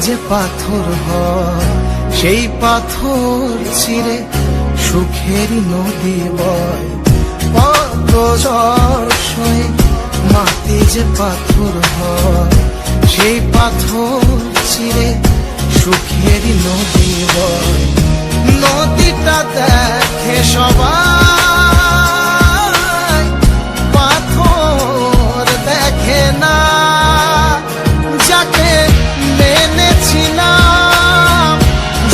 যে পাথর হয় সেই পাথর ছিঁড়ে সুখেরই নদী বয়। কত ঝড় সয়ে মাটি যে পাথর হয় সেই পাথর ছিঁড়ে সুখেরই নদী বয়। নদীটা দেখে সবাই, পাথর দেখে না। যাকে মেনেছিলাম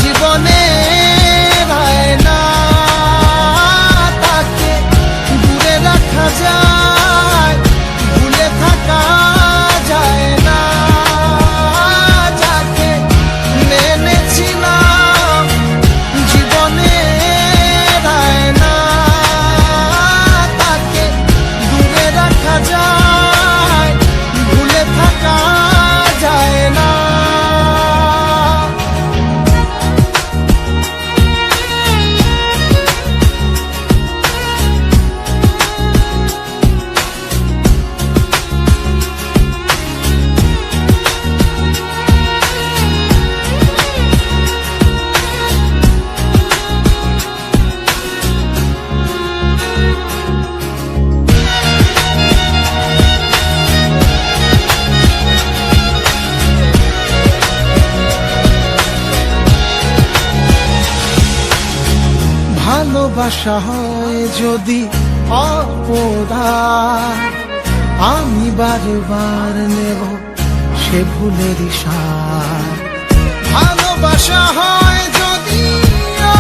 জীবনে না, তাকে দূরে রাখা যায়, ভুলে থাকা যায় না। যাকে মেনেছিলাম জীবনে না, তাকে দূরে রাখা যায়, ভুলে থাকা যায় না। ভালোবাসা হয় যদি অপরাধ, আমি বারবার নেব সে ভুলের সার। ভালোবাসা হয় যদি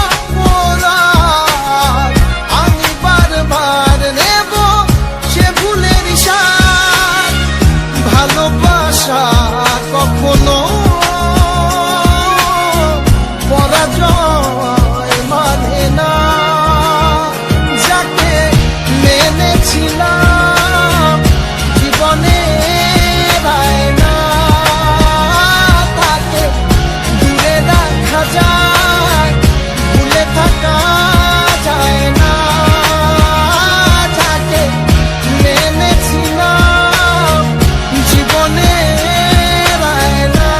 অপরাধ, আমি বারবার নেব সে ভুলের সার। ভালোবাসা কখনো পরাজয় মানে না। যাকে মেনেছিলাম জীবনে না, তাকে দূরে রাখা যায়, ভুলে থাকা যায় না। যাকে মেনেছিলাম জীবনে না,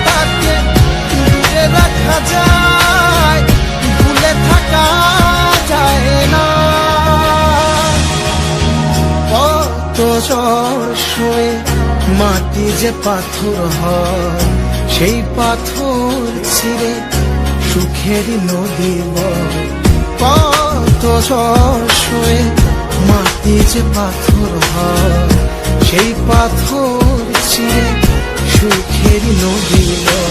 তাকে দূরে রাখা যায়, ভুলে থাকা যায় না। কত ঝড় সয়ে মাটি যে পাথর হয় সেই পাথর ছিঁড়ে সুখেরই নদী বয়। কত ঝড় সয়ে মাটি যে পাথর হয় সেই পাথর ছিঁড়ে সুখেরই নদী বয়।